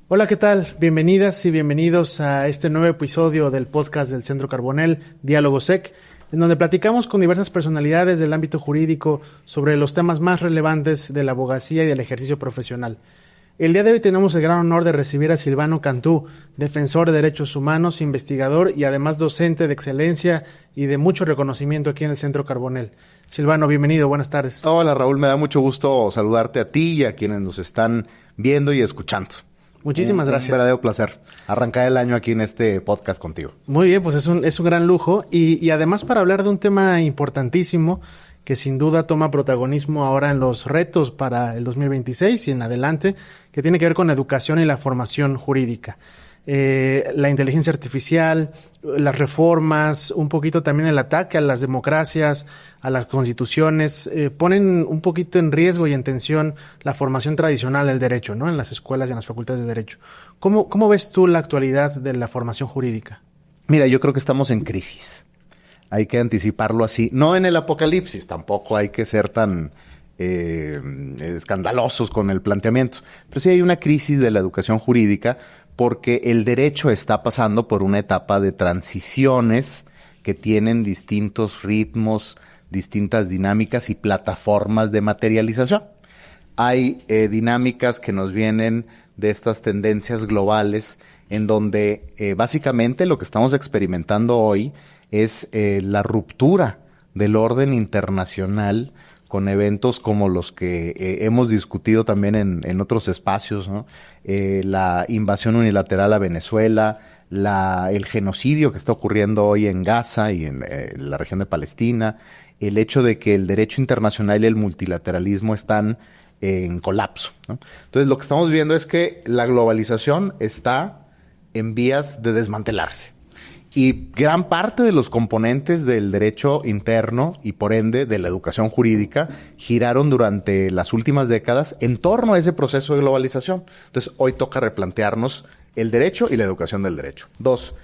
Hola, ¿qué tal? Bienvenidas y bienvenidos a este nuevo episodio del podcast del Centro Carbonell, Diálogo SEC, en donde platicamos con diversas personalidades del ámbito jurídico sobre los temas más relevantes de la abogacía y del ejercicio profesional. El día de hoy tenemos el gran honor de recibir a Silvano Cantú, defensor de derechos humanos, investigador y además docente de excelencia y de mucho reconocimiento aquí en el Centro Carbonell. Silvano, bienvenido, buenas tardes. Hola Raúl, me da mucho gusto saludarte a ti y a quienes nos están viendo y escuchando. Muchísimas gracias. Un verdadero placer arrancar el año aquí en este podcast contigo. Muy bien, pues es un gran lujo y además para hablar de un tema importantísimo que sin duda toma protagonismo ahora en los retos para el 2026 y en adelante, que tiene que ver con la educación y la formación jurídica. La inteligencia artificial, las reformas, un poquito también el ataque a las democracias, a las constituciones, ponen un poquito en riesgo y en tensión la formación tradicional del derecho, ¿no? En las escuelas y en las facultades de derecho. ¿Cómo ves tú la actualidad de la formación jurídica? Mira, yo creo que estamos en crisis. Hay que anticiparlo así. No en el apocalipsis, tampoco hay que ser tan escandalosos con el planteamiento. Pero sí hay una crisis de la educación jurídica porque el derecho está pasando por una etapa de transiciones que tienen distintos ritmos, distintas dinámicas y plataformas de materialización. Hay dinámicas que nos vienen de estas tendencias globales en donde básicamente lo que estamos experimentando hoy es la ruptura del orden internacional con eventos como los que hemos discutido también en otros espacios, ¿no? La invasión unilateral a Venezuela, el genocidio que está ocurriendo hoy en Gaza y en la región de Palestina, el hecho de que el derecho internacional y el multilateralismo están en colapso, ¿no? Entonces, lo que estamos viendo es que la globalización está en vías de desmantelarse. Y gran parte de los componentes del derecho interno y por ende de la educación jurídica giraron durante las últimas décadas en torno a ese proceso de globalización. Entonces, hoy toca replantearnos el derecho y la educación del derecho. 2,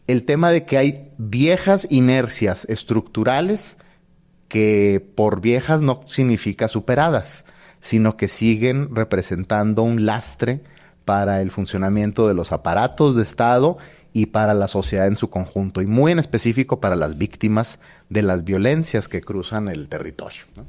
el tema de que hay viejas inercias estructurales que por viejas no significa superadas, sino que siguen representando un lastre para el funcionamiento de los aparatos de Estado y para la sociedad en su conjunto, y muy en específico para las víctimas de las violencias que cruzan el territorio, ¿no?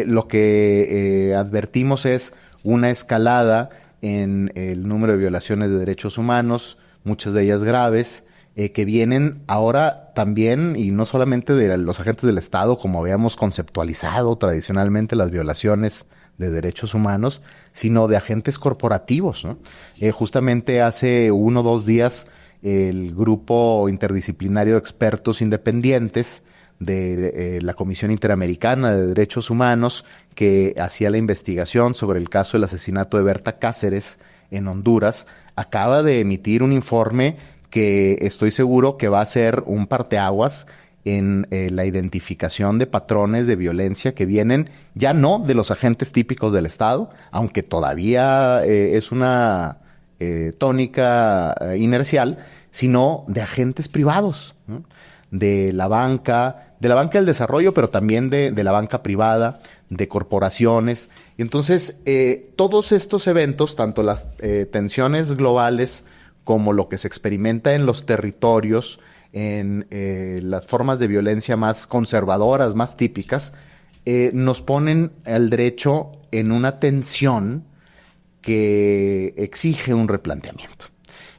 Lo que advertimos es una escalada en el número de violaciones de derechos humanos, muchas de ellas graves, que vienen ahora también, y no solamente de los agentes del Estado, como habíamos conceptualizado tradicionalmente las violaciones de derechos humanos, sino de agentes corporativos, ¿no? Justamente hace 1 o 2 días, el grupo interdisciplinario de expertos independientes de la Comisión Interamericana de Derechos Humanos, que hacía la investigación sobre el caso del asesinato de Berta Cáceres en Honduras, acaba de emitir un informe que estoy seguro que va a ser un parteaguas en la identificación de patrones de violencia que vienen ya no de los agentes típicos del Estado, aunque todavía es una tónica inercial, sino de agentes privados, ¿no? De la banca del desarrollo, pero también de la banca privada, de corporaciones. Y entonces, todos estos eventos, tanto las tensiones globales como lo que se experimenta en los territorios, en las formas de violencia más conservadoras, más típicas, nos ponen al derecho en una tensión que exige un replanteamiento.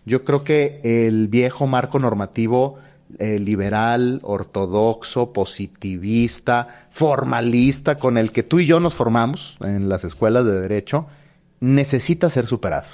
Yo creo que el viejo marco normativo liberal, ortodoxo, positivista, formalista, con el que tú y yo nos formamos en las escuelas de derecho, necesita ser superado.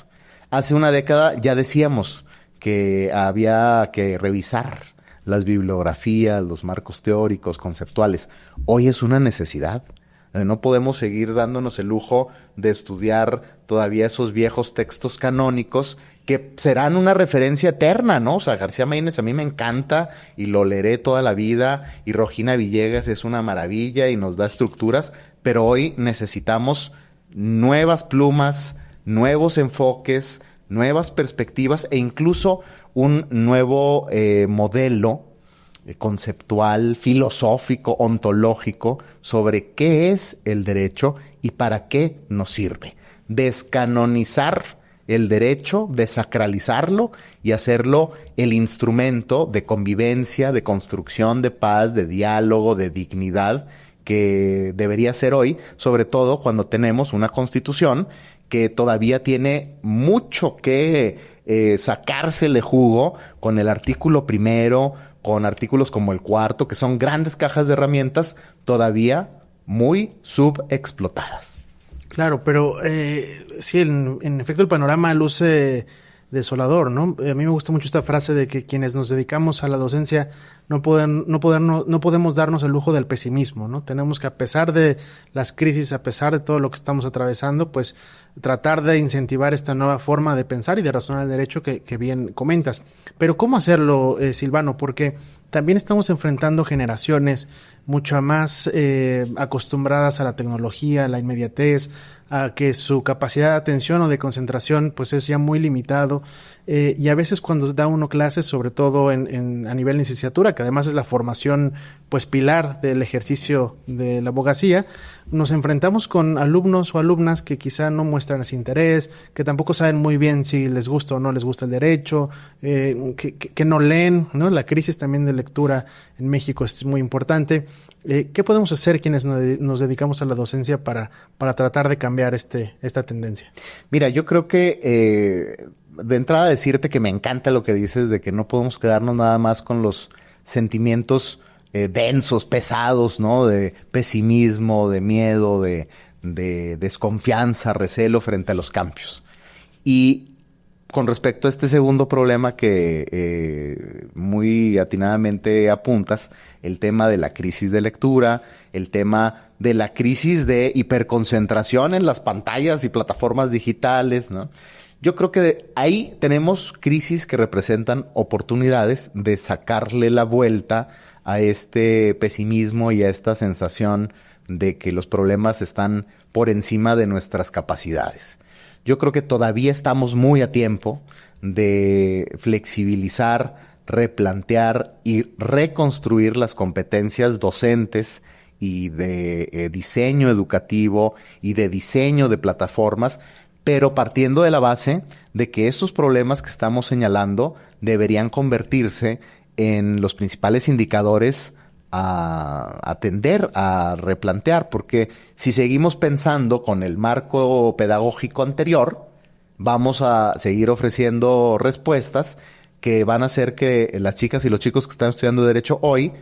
Hace una década ya decíamos que había que revisar las bibliografías, los marcos teóricos, conceptuales. Hoy es una necesidad. No podemos seguir dándonos el lujo de estudiar todavía esos viejos textos canónicos que serán una referencia eterna, ¿no? O sea, García Maínez a mí me encanta y lo leeré toda la vida, y Regina Villegas es una maravilla y nos da estructuras, pero hoy necesitamos nuevas plumas, nuevos enfoques, nuevas perspectivas e incluso un nuevo modelo conceptual, filosófico, ontológico sobre qué es el derecho y para qué nos sirve. Descanonizar el derecho, desacralizarlo y hacerlo el instrumento de convivencia, de construcción de paz, de diálogo, de dignidad que debería ser hoy, sobre todo cuando tenemos una constitución que todavía tiene mucho que sacársele jugo con el artículo primero, con artículos como el cuarto, que son grandes cajas de herramientas todavía muy subexplotadas. Claro, pero sí, en efecto el panorama luce desolador, ¿no? A mí me gusta mucho esta frase de que quienes nos dedicamos a la docencia no podemos darnos el lujo del pesimismo, ¿no? Tenemos que, a pesar de las crisis, a pesar de todo lo que estamos atravesando, pues tratar de incentivar esta nueva forma de pensar y de razonar el derecho que bien comentas. Pero ¿cómo hacerlo, Silvano? Porque también estamos enfrentando generaciones mucho más acostumbradas a la tecnología, a la inmediatez, a que su capacidad de atención o de concentración pues es ya muy limitado, y a veces cuando da uno clases, sobre todo a nivel de licenciatura, que además es la formación pues pilar del ejercicio de la abogacía, nos enfrentamos con alumnos o alumnas que quizá no muestran ese interés, que tampoco saben muy bien si les gusta o no les gusta el derecho, que no leen, ¿no? La crisis también de lectura en México es muy importante. ¿Qué podemos hacer quienes nos dedicamos a la docencia para tratar de cambiar esta tendencia? Mira, yo creo que de entrada decirte que me encanta lo que dices de que no podemos quedarnos nada más con los sentimientos densos, pesados, ¿no? De pesimismo, de miedo, de desconfianza, recelo frente a los cambios. Y con respecto a este segundo problema que muy atinadamente apuntas, el tema de la crisis de lectura, el tema de la crisis de hiperconcentración en las pantallas y plataformas digitales, ¿no? Yo creo que ahí tenemos crisis que representan oportunidades de sacarle la vuelta a este pesimismo y a esta sensación de que los problemas están por encima de nuestras capacidades. Yo creo que todavía estamos muy a tiempo de flexibilizar, replantear y reconstruir las competencias docentes y de diseño educativo y de diseño de plataformas, pero partiendo de la base de que estos problemas que estamos señalando deberían convertirse en los principales indicadores a atender, a replantear, porque si seguimos pensando con el marco pedagógico anterior, vamos a seguir ofreciendo respuestas que van a hacer que las chicas y los chicos que están estudiando Derecho hoy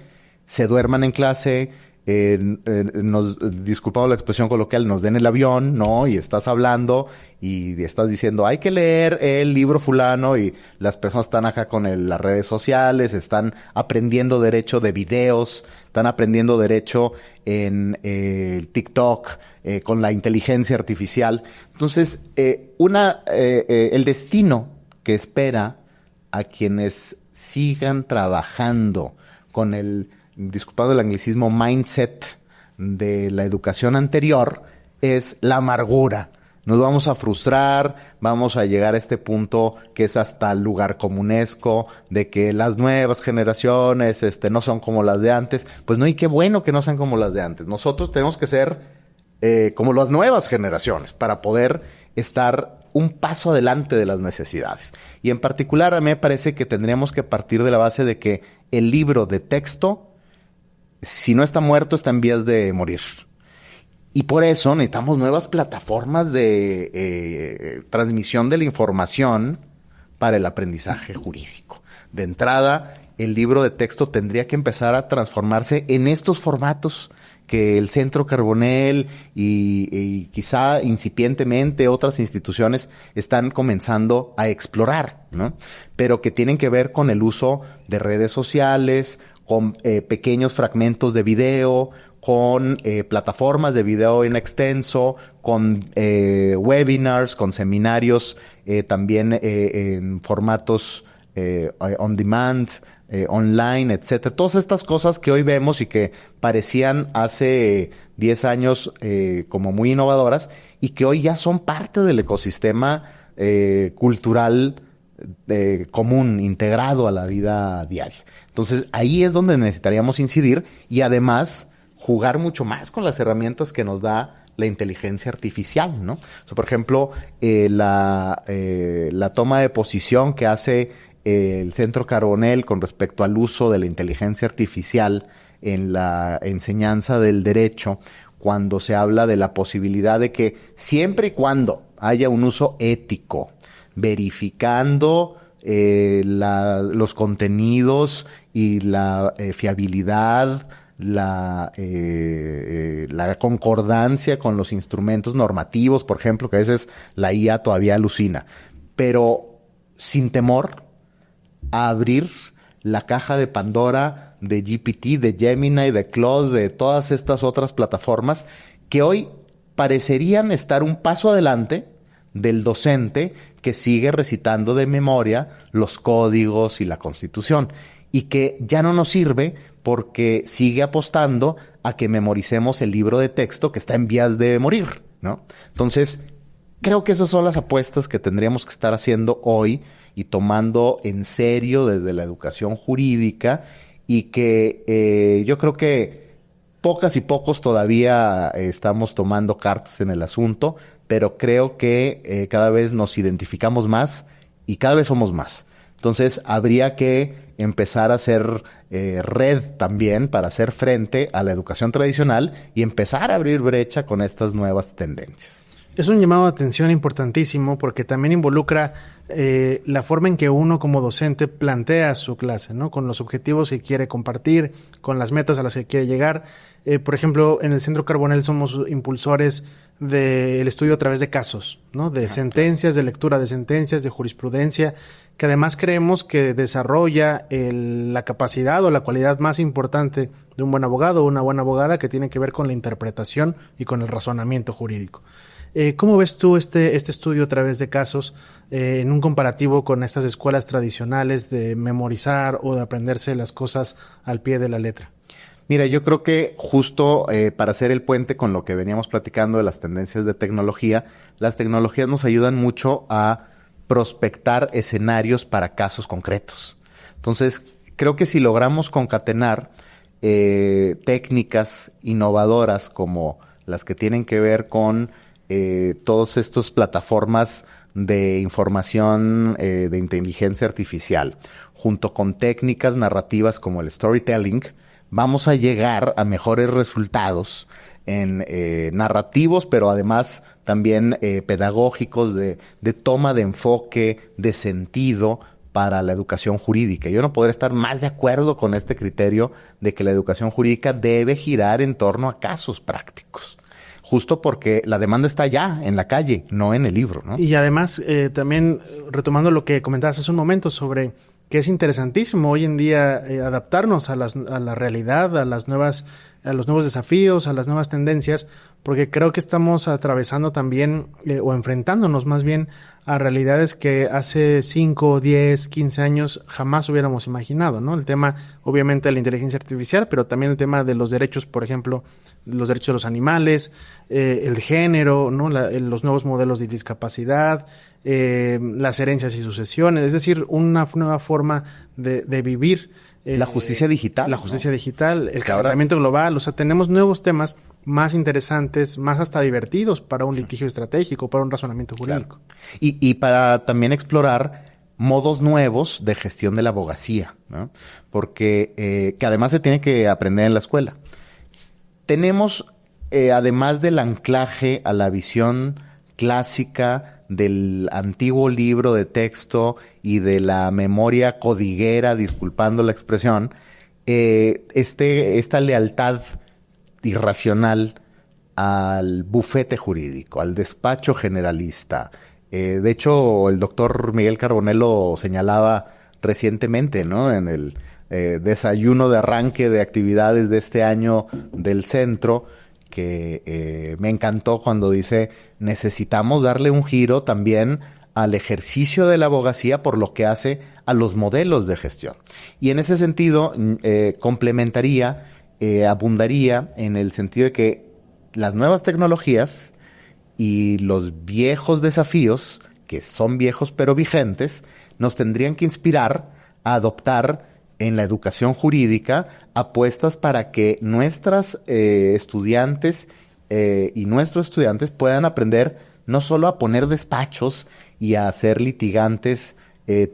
se duerman en clase, disculpamos la expresión coloquial, nos den el avión, ¿no? Y estás hablando y estás diciendo, hay que leer el libro fulano, y las personas están acá con las redes sociales, están aprendiendo derecho de videos, están aprendiendo derecho en TikTok, con la inteligencia artificial. Entonces, el destino que espera a quienes sigan trabajando con disculpado el anglicismo, mindset de la educación anterior, es la amargura. Nos vamos a frustrar, vamos a llegar a este punto que es hasta lugar comunesco, de que las nuevas generaciones no son como las de antes. Pues no, y qué bueno que no sean como las de antes. Nosotros tenemos que ser como las nuevas generaciones para poder estar un paso adelante de las necesidades. Y en particular a mí me parece que tendríamos que partir de la base de que el libro de texto, si no está muerto, está en vías de morir. Y por eso necesitamos nuevas plataformas de transmisión de la información para el aprendizaje jurídico. De entrada, el libro de texto tendría que empezar a transformarse en estos formatos que el Centro Carbonell y quizá incipientemente otras instituciones están comenzando a explorar, ¿no? Pero que tienen que ver con el uso de redes sociales, con pequeños fragmentos de video, con plataformas de video en extenso, con webinars, con seminarios también en formatos on demand, online, etcétera. Todas estas cosas que hoy vemos y que parecían hace 10 años como muy innovadoras y que hoy ya son parte del ecosistema cultural común, integrado a la vida diaria. Entonces, ahí es donde necesitaríamos incidir y además jugar mucho más con las herramientas que nos da la inteligencia artificial, ¿no? O sea, por ejemplo, la toma de posición que hace el Centro Carbonell con respecto al uso de la inteligencia artificial en la enseñanza del derecho, cuando se habla de la posibilidad de que siempre y cuando haya un uso ético, verificando los contenidos y la fiabilidad, la concordancia con los instrumentos normativos, por ejemplo, que a veces la IA todavía alucina, pero sin temor a abrir la caja de Pandora de GPT, de Gemini, de Claude, de todas estas otras plataformas que hoy parecerían estar un paso adelante del docente que sigue recitando de memoria los códigos y la Constitución y que ya no nos sirve porque sigue apostando a que memoricemos el libro de texto que está en vías de morir, ¿no? Entonces, creo que esas son las apuestas que tendríamos que estar haciendo hoy y tomando en serio desde la educación jurídica y que yo creo que pocas y pocos todavía estamos tomando cartas en el asunto, pero creo que cada vez nos identificamos más y cada vez somos más. Entonces, habría que empezar a hacer red también para hacer frente a la educación tradicional y empezar a abrir brecha con estas nuevas tendencias. Es un llamado de atención importantísimo porque también involucra la forma en que uno como docente plantea su clase, ¿no? Con los objetivos que quiere compartir, con las metas a las que quiere llegar. Por ejemplo, en el Centro Carbonell somos impulsores del estudio a través de casos, ¿no? De sentencias, de lectura de sentencias, de jurisprudencia, que además creemos que desarrolla la capacidad o la cualidad más importante de un buen abogado o una buena abogada, que tiene que ver con la interpretación y con el razonamiento jurídico. ¿Cómo ves tú este estudio a través de casos en un comparativo con estas escuelas tradicionales de memorizar o de aprenderse las cosas al pie de la letra? Mira, yo creo que justo para hacer el puente con lo que veníamos platicando de las tendencias de tecnología, las tecnologías nos ayudan mucho a prospectar escenarios para casos concretos. Entonces, creo que si logramos concatenar técnicas innovadoras como las que tienen que ver con todas estas plataformas de información de inteligencia artificial, junto con técnicas narrativas como el storytelling, vamos a llegar a mejores resultados en narrativos, pero además también pedagógicos de toma de enfoque, de sentido para la educación jurídica. Yo no podría estar más de acuerdo con este criterio de que la educación jurídica debe girar en torno a casos prácticos. Justo porque la demanda está allá, en la calle, no en el libro, ¿no? Y además, también retomando lo que comentabas hace un momento sobre que es interesantísimo hoy en día adaptarnos a la realidad, a los nuevos desafíos, a las nuevas tendencias, porque creo que estamos atravesando también, o enfrentándonos más bien, a realidades que hace 5, 10, 15 años jamás hubiéramos imaginado, ¿no? El tema, obviamente, de la inteligencia artificial, pero también el tema de los derechos, por ejemplo, los derechos de los animales, el género, ¿no? Los nuevos modelos de discapacidad, las herencias y sucesiones, es decir, una nueva forma de vivir. La justicia digital. La justicia digital, el calentamiento global, o sea, tenemos nuevos temas más interesantes, más hasta divertidos para un litigio estratégico, para un razonamiento jurídico. Claro. Y para también explorar modos nuevos de gestión de la abogacía, ¿no? Porque que además se tiene que aprender en la escuela. Tenemos, además del anclaje a la visión clásica del antiguo libro de texto y de la memoria codiguera, disculpando la expresión, esta lealtad irracional al bufete jurídico, al despacho generalista. De hecho, el doctor Miguel Carbonell lo señalaba recientemente, ¿no? En el desayuno de arranque de actividades de este año del centro, que me encantó cuando dice: necesitamos darle un giro también al ejercicio de la abogacía por lo que hace a los modelos de gestión. Y en ese sentido, complementaría, abundaría en el sentido de que las nuevas tecnologías y los viejos desafíos que son viejos pero vigentes, nos tendrían que inspirar a adoptar en la educación jurídica apuestas para que nuestras estudiantes y nuestros estudiantes puedan aprender no solo a poner despachos y a ser litigantes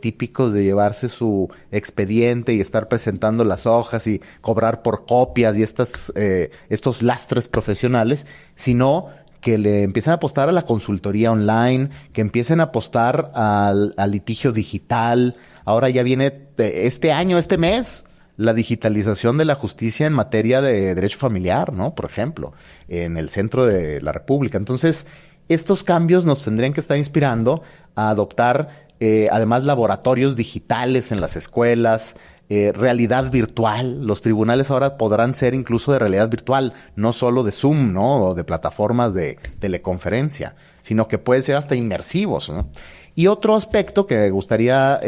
típicos de llevarse su expediente y estar presentando las hojas y cobrar por copias y estos lastres profesionales, sino que le empiecen a apostar a la consultoría online, que empiecen a apostar al litigio digital. Ahora ya viene este mes, la digitalización de la justicia en materia de derecho familiar, ¿no? Por ejemplo, en el centro de la República. Entonces, estos cambios nos tendrían que estar inspirando a adoptar además laboratorios digitales en las escuelas, realidad virtual. Los tribunales ahora podrán ser incluso de realidad virtual, no solo de Zoom, ¿no? O de plataformas de teleconferencia, sino que pueden ser hasta inmersivos, ¿no? Y otro aspecto que me gustaría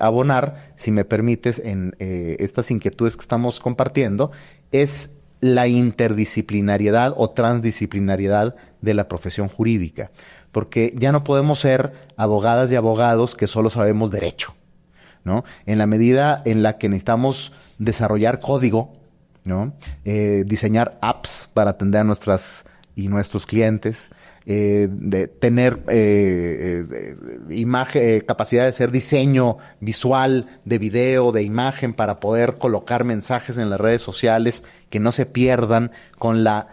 abonar, si me permites, en estas inquietudes que estamos compartiendo, es la interdisciplinariedad o transdisciplinariedad de la profesión jurídica. Porque ya no podemos ser abogadas y abogados que solo sabemos derecho, ¿no? En la medida en la que necesitamos desarrollar código, ¿no? Diseñar apps para atender a nuestros clientes, de tener capacidad de hacer diseño visual, de video, de imagen, para poder colocar mensajes en las redes sociales que no se pierdan con la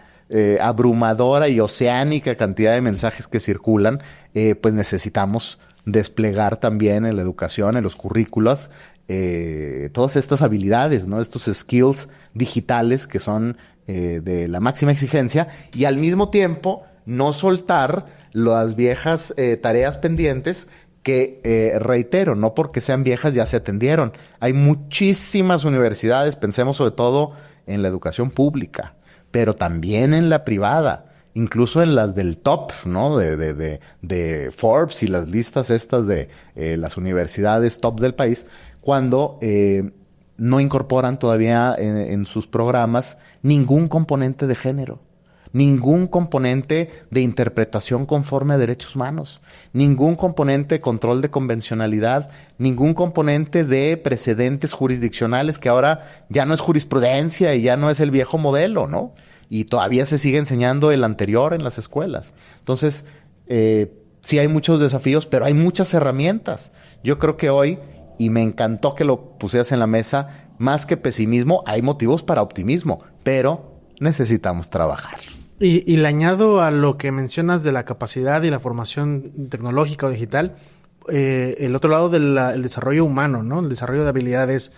abrumadora y oceánica cantidad de mensajes que circulan, pues necesitamos desplegar también en la educación, en los currículos, todas estas habilidades, ¿no? Estos skills digitales que son de la máxima exigencia, y al mismo tiempo no soltar las viejas tareas pendientes que, reitero, no porque sean viejas ya se atendieron. Hay muchísimas universidades, pensemos sobre todo en la educación pública, pero también en la privada, incluso en las del top, ¿no? De Forbes y las listas estas de las universidades top del país, cuando no incorporan todavía en sus programas ningún componente de género, ningún componente de interpretación conforme a derechos humanos, ningún componente de control de convencionalidad, ningún componente de precedentes jurisdiccionales, que ahora ya no es jurisprudencia y ya no es el viejo modelo, ¿no? Y todavía se sigue enseñando el anterior en las escuelas. Entonces, sí hay muchos desafíos, pero hay muchas herramientas. Yo creo que hoy, y me encantó que lo pusieras en la mesa, más que pesimismo, hay motivos para optimismo, pero necesitamos trabajar. Y le añado a lo que mencionas de la capacidad y la formación tecnológica o digital, el otro lado del desarrollo humano, ¿no? El desarrollo de habilidades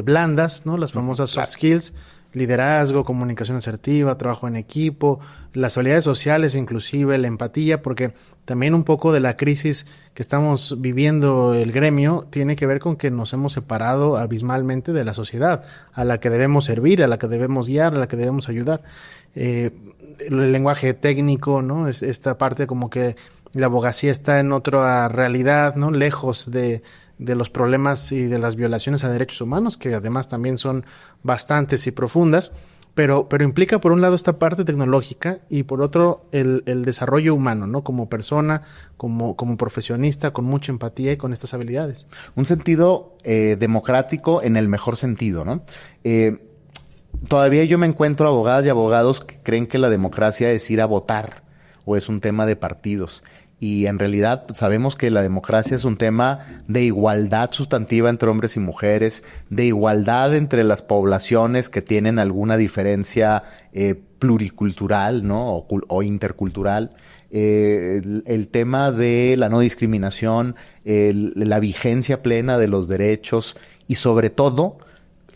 blandas, ¿no? Las famosas soft skills, liderazgo, comunicación asertiva, trabajo en equipo, las habilidades sociales, inclusive la empatía, porque también un poco de la crisis que estamos viviendo el gremio tiene que ver con que nos hemos separado abismalmente de la sociedad, a la que debemos servir, a la que debemos guiar, a la que debemos ayudar. El lenguaje técnico, ¿no? Es esta parte como que la abogacía está en otra realidad, ¿no? Lejos de los problemas y de las violaciones a derechos humanos, que además también son bastantes y profundas, pero implica por un lado esta parte tecnológica y por otro el desarrollo humano, ¿no? Como persona, como profesionista, con mucha empatía y con estas habilidades. Un sentido democrático en el mejor sentido, ¿no? Todavía yo me encuentro abogadas y abogados que creen que la democracia es ir a votar o es un tema de partidos. Y en realidad sabemos que la democracia es un tema de igualdad sustantiva entre hombres y mujeres, de igualdad entre las poblaciones que tienen alguna diferencia pluricultural, ¿no? o intercultural. El tema de la no discriminación, la vigencia plena de los derechos y sobre todo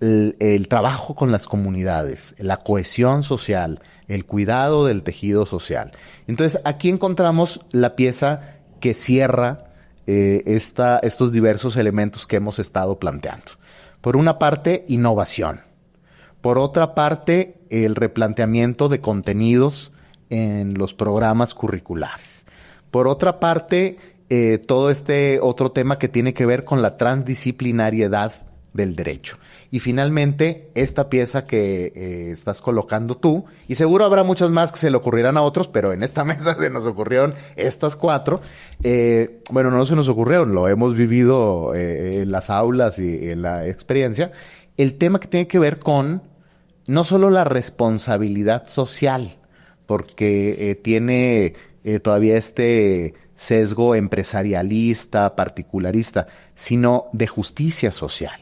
el trabajo con las comunidades, la cohesión social, el cuidado del tejido social. Entonces, aquí encontramos la pieza que cierra estos diversos elementos que hemos estado planteando. Por una parte, innovación. Por otra parte, el replanteamiento de contenidos en los programas curriculares. Por otra parte, todo este otro tema que tiene que ver con la transdisciplinariedad del derecho. Y finalmente, esta pieza que estás colocando tú, y seguro habrá muchas más que se le ocurrirán a otros, pero en esta mesa se nos ocurrieron estas 4. Bueno, no se nos ocurrieron, lo hemos vivido en las aulas y en la experiencia. El tema que tiene que ver con no solo la responsabilidad social, porque tiene todavía este sesgo empresarialista, particularista, sino de justicia social.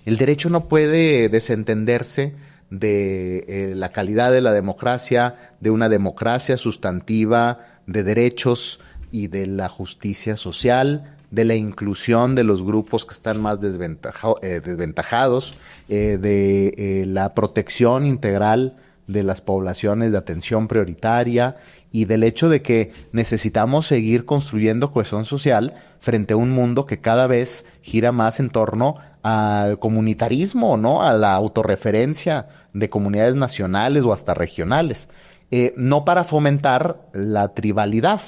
El derecho no puede desentenderse de la calidad de la democracia, de una democracia sustantiva, de derechos y de la justicia social, de la inclusión de los grupos que están más desventajados, de la protección integral de las poblaciones de atención prioritaria y del hecho de que necesitamos seguir construyendo cohesión social frente a un mundo que cada vez gira más en torno al comunitarismo, ¿no? A la autorreferencia de comunidades nacionales o hasta regionales. No para fomentar la tribalidad,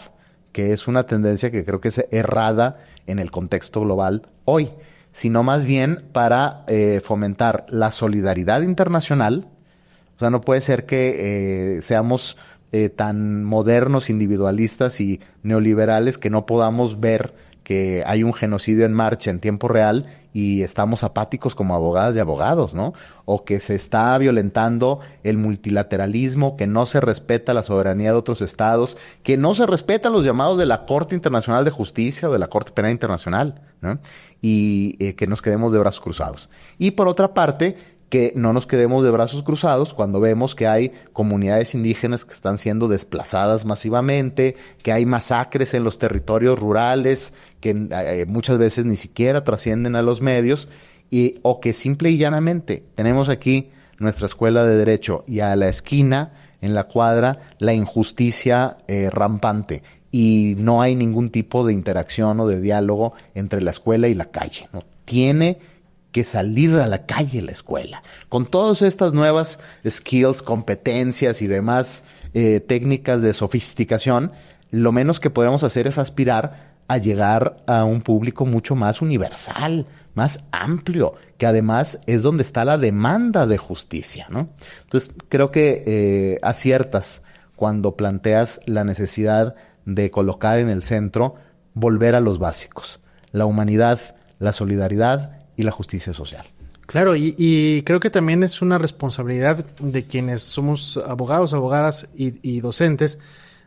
que es una tendencia que creo que es errada en el contexto global hoy, sino más bien para fomentar la solidaridad internacional. O sea, no puede ser que seamos tan modernos, individualistas y neoliberales que no podamos ver que hay un genocidio en marcha en tiempo real y estamos apáticos como abogadas y abogados, ¿no? O que se está violentando el multilateralismo, que no se respeta la soberanía de otros estados, que no se respetan los llamados de la Corte Internacional de Justicia o de la Corte Penal Internacional, ¿no? Y que nos quedemos de brazos cruzados. Y por otra parte, que no nos quedemos de brazos cruzados cuando vemos que hay comunidades indígenas que están siendo desplazadas masivamente, que hay masacres en los territorios rurales que muchas veces ni siquiera trascienden a los medios, o que simple y llanamente tenemos aquí nuestra escuela de derecho y a la esquina, en la cuadra, la injusticia rampante. Y no hay ningún tipo de interacción o de diálogo entre la escuela y la calle, ¿no? Tiene que salir a la calle la escuela, con todas estas nuevas skills, competencias y demás técnicas de sofisticación. Lo menos que podemos hacer es aspirar a llegar a un público mucho más universal, más amplio, que además es donde está la demanda de justicia, ¿no? Entonces, creo que aciertas cuando planteas la necesidad de colocar en el centro, volver a los básicos, la humanidad, la solidaridad y la justicia social. Claro, y creo que también es una responsabilidad de quienes somos abogados, abogadas y docentes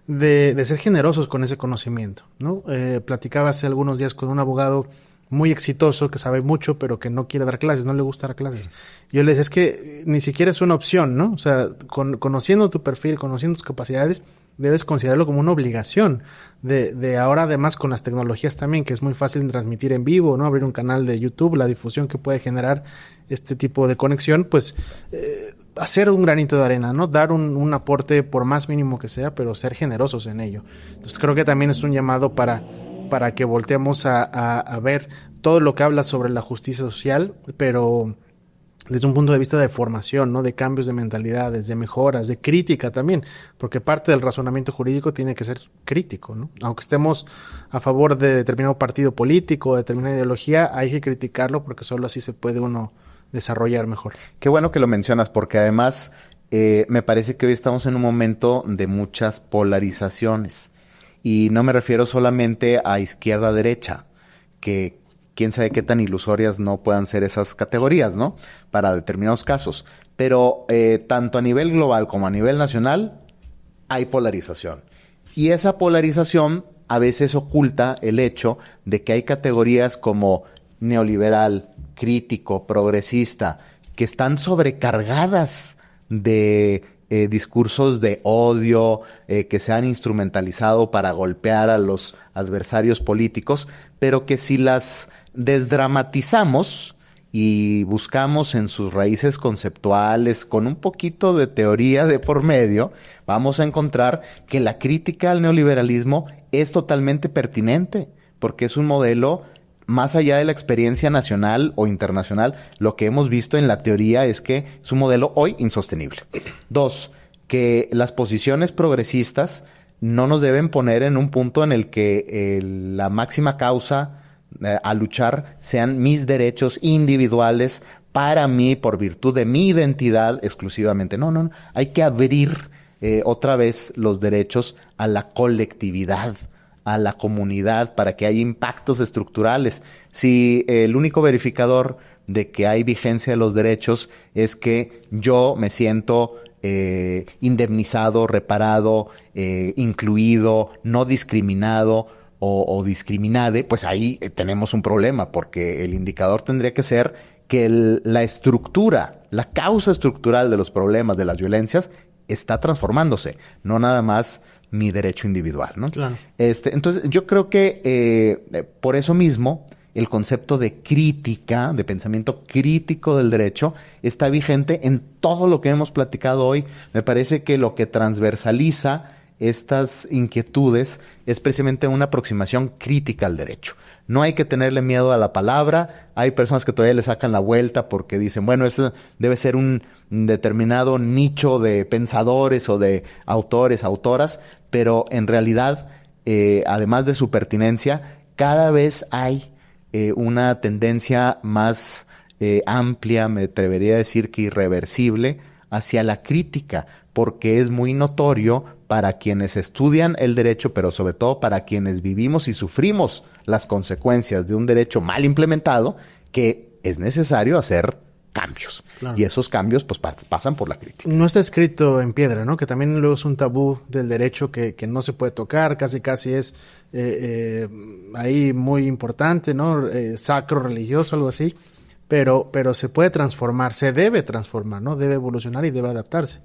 de ser generosos con ese conocimiento, ¿no? Platicaba hace algunos días con un abogado muy exitoso que sabe mucho, pero que no quiere dar clases, no le gusta dar clases. Yo le decía, es que ni siquiera es una opción, ¿no? O sea, conociendo tu perfil, conociendo tus capacidades, debes considerarlo como una obligación de ahora, además con las tecnologías también, que es muy fácil transmitir en vivo, ¿no? Abrir un canal de YouTube, la difusión que puede generar este tipo de conexión, pues hacer un granito de arena, ¿no? Dar un aporte por más mínimo que sea, pero ser generosos en ello. Entonces creo que también es un llamado para que volteemos a ver todo lo que habla sobre la justicia social, pero desde un punto de vista de formación, ¿no? De cambios de mentalidades, de mejoras, de crítica también, porque parte del razonamiento jurídico tiene que ser crítico, ¿no? Aunque estemos a favor de determinado partido político, determinada ideología, hay que criticarlo porque solo así se puede uno desarrollar mejor. Qué bueno que lo mencionas, porque además me parece que hoy estamos en un momento de muchas polarizaciones. Y no me refiero solamente a izquierda-derecha, que quién sabe qué tan ilusorias no puedan ser esas categorías, ¿no? Para determinados casos. Pero tanto a nivel global como a nivel nacional hay polarización. Y esa polarización a veces oculta el hecho de que hay categorías como neoliberal, crítico, progresista, que están sobrecargadas de discursos de odio que se han instrumentalizado para golpear a los adversarios políticos, pero que si las desdramatizamos y buscamos en sus raíces conceptuales con un poquito de teoría de por medio, vamos a encontrar que la crítica al neoliberalismo es totalmente pertinente, porque es un modelo más allá de la experiencia nacional o internacional. Lo que hemos visto en la teoría es que es un modelo hoy insostenible. 2, que las posiciones progresistas no nos deben poner en un punto en el que la máxima causa a luchar sean mis derechos individuales para mí, por virtud de mi identidad exclusivamente. No, no, no. Hay que abrir otra vez los derechos a la colectividad, a la comunidad, para que haya impactos estructurales. Si el único verificador de que hay vigencia de los derechos es que yo me siento indemnizado, reparado, incluido, no discriminado o discriminade, pues ahí tenemos un problema, porque el indicador tendría que ser que la estructura, la causa estructural de los problemas, de las violencias, está transformándose, no nada más mi derecho individual, ¿no? Claro. Entonces, yo creo que por eso mismo el concepto de crítica, de pensamiento crítico del derecho, está vigente en todo lo que hemos platicado hoy. Me parece que lo que transversaliza estas inquietudes es precisamente una aproximación crítica al derecho. No hay que tenerle miedo a la palabra. Hay personas que todavía le sacan la vuelta porque dicen, bueno, eso debe ser un determinado nicho de pensadores o de autores, autoras, pero en realidad, además de su pertinencia, cada vez hay una tendencia más amplia, me atrevería a decir que irreversible, hacia la crítica, porque es muy notorio para quienes estudian el derecho, pero sobre todo para quienes vivimos y sufrimos las consecuencias de un derecho mal implementado, que es necesario hacer cambios. Claro. Y esos cambios pues pasan por la crítica. No está escrito en piedra, ¿no? Que también luego es un tabú del derecho que no se puede tocar, casi es ahí muy importante, ¿no? Sacro, religioso, algo así. Pero se puede transformar, se debe transformar, ¿no? Debe evolucionar y debe adaptarse.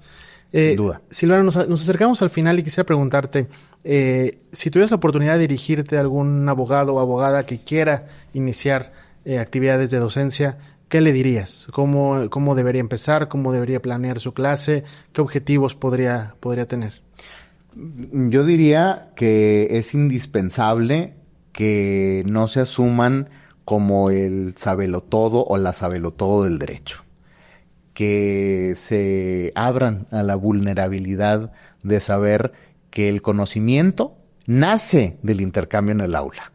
Sin duda. Silvano, nos acercamos al final y quisiera preguntarte, si tuvieras la oportunidad de dirigirte a algún abogado o abogada que quiera iniciar actividades de docencia, ¿qué le dirías? ¿Cómo debería empezar? ¿Cómo debería planear su clase? ¿Qué objetivos podría tener? Yo diría que es indispensable que no se asuman como el sabelotodo o la sabelotodo del derecho. Que se abran a la vulnerabilidad de saber que el conocimiento nace del intercambio en el aula,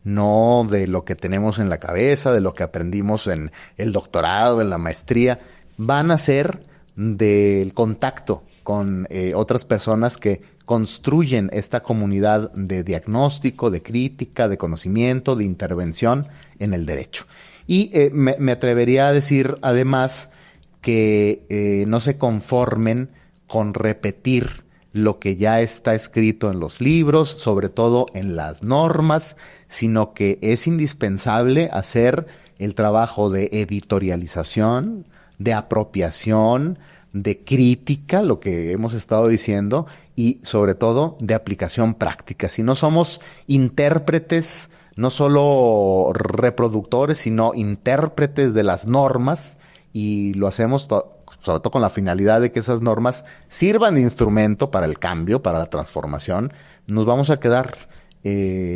no de lo que tenemos en la cabeza, de lo que aprendimos en el doctorado, en la maestría. Van a ser del contacto con otras personas que construyen esta comunidad de diagnóstico, de crítica, de conocimiento, de intervención en el derecho. Y me atrevería a decir, además, que no se conformen con repetir lo que ya está escrito en los libros, sobre todo en las normas, sino que es indispensable hacer el trabajo de editorialización, de apropiación, de crítica, lo que hemos estado diciendo, y sobre todo de aplicación práctica. Si no somos intérpretes, no solo reproductores, sino intérpretes de las normas, y lo hacemos sobre todo con la finalidad de que esas normas sirvan de instrumento para el cambio, para la transformación, nos vamos a quedar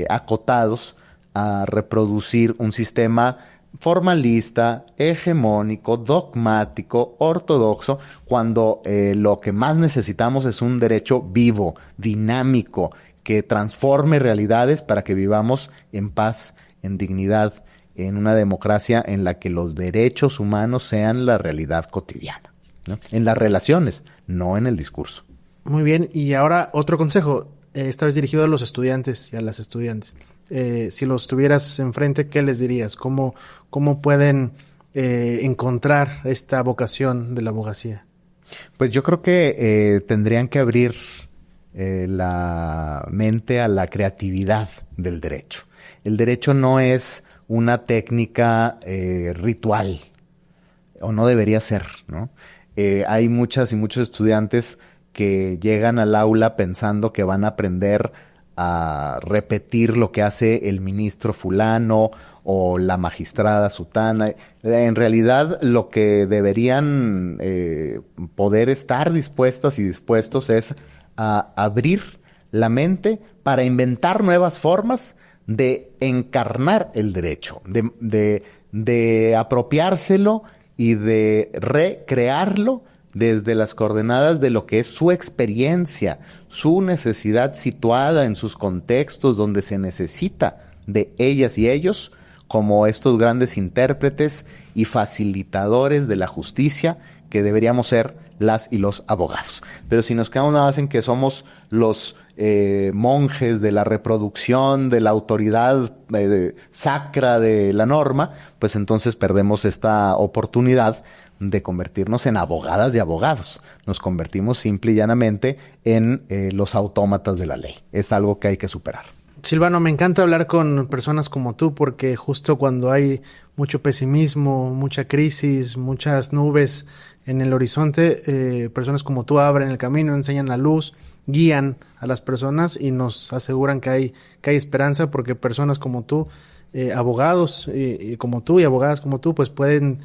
acotados a reproducir un sistema formalista, hegemónico, dogmático, ortodoxo, cuando lo que más necesitamos es un derecho vivo, dinámico, que transforme realidades para que vivamos en paz, en dignidad, en una democracia en la que los derechos humanos sean la realidad cotidiana, ¿no? En las relaciones, no en el discurso. Muy bien, y ahora otro consejo, esta vez dirigido a los estudiantes y a las estudiantes. Si los tuvieras enfrente, ¿qué les dirías? ¿Cómo pueden encontrar esta vocación de la abogacía? Pues yo creo que tendrían que abrir la mente a la creatividad del derecho. El derecho no es una técnica ritual, o no debería ser, ¿no? Hay muchas y muchos estudiantes que llegan al aula pensando que van a aprender a repetir lo que hace el ministro fulano o la magistrada sutana. En realidad, lo que deberían poder estar dispuestas y dispuestos es a abrir la mente para inventar nuevas formas de encarnar el derecho, de apropiárselo y de recrearlo desde las coordenadas de lo que es su experiencia, su necesidad situada en sus contextos donde se necesita de ellas y ellos como estos grandes intérpretes y facilitadores de la justicia que deberíamos ser las y los abogados. Pero si nos quedamos nada más en que somos los monjes de la reproducción, de la autoridad sacra de la norma, pues entonces perdemos esta oportunidad de convertirnos en abogadas de abogados. Nos convertimos simple y llanamente en los autómatas de la ley. Es algo que hay que superar. Silvano, me encanta hablar con personas como tú porque justo cuando hay mucho pesimismo, mucha crisis, muchas nubes en el horizonte, personas como tú abren el camino, enseñan la luz, guían a las personas y nos aseguran que hay esperanza porque personas como tú, abogados como tú y abogadas como tú, pues pueden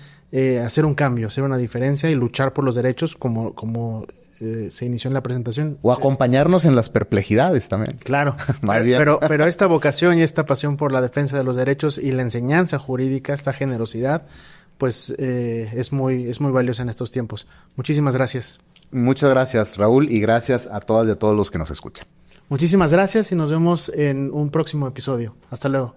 hacer un cambio, hacer una diferencia y luchar por los derechos como se inició en la presentación. O acompañarnos en las perplejidades también. Claro, Más bien. pero esta vocación y esta pasión por la defensa de los derechos y la enseñanza jurídica, esta generosidad, pues es muy valiosa en estos tiempos. Muchísimas gracias. Muchas gracias, Raúl, y gracias a todas y a todos los que nos escuchan. Muchísimas gracias y nos vemos en un próximo episodio. Hasta luego.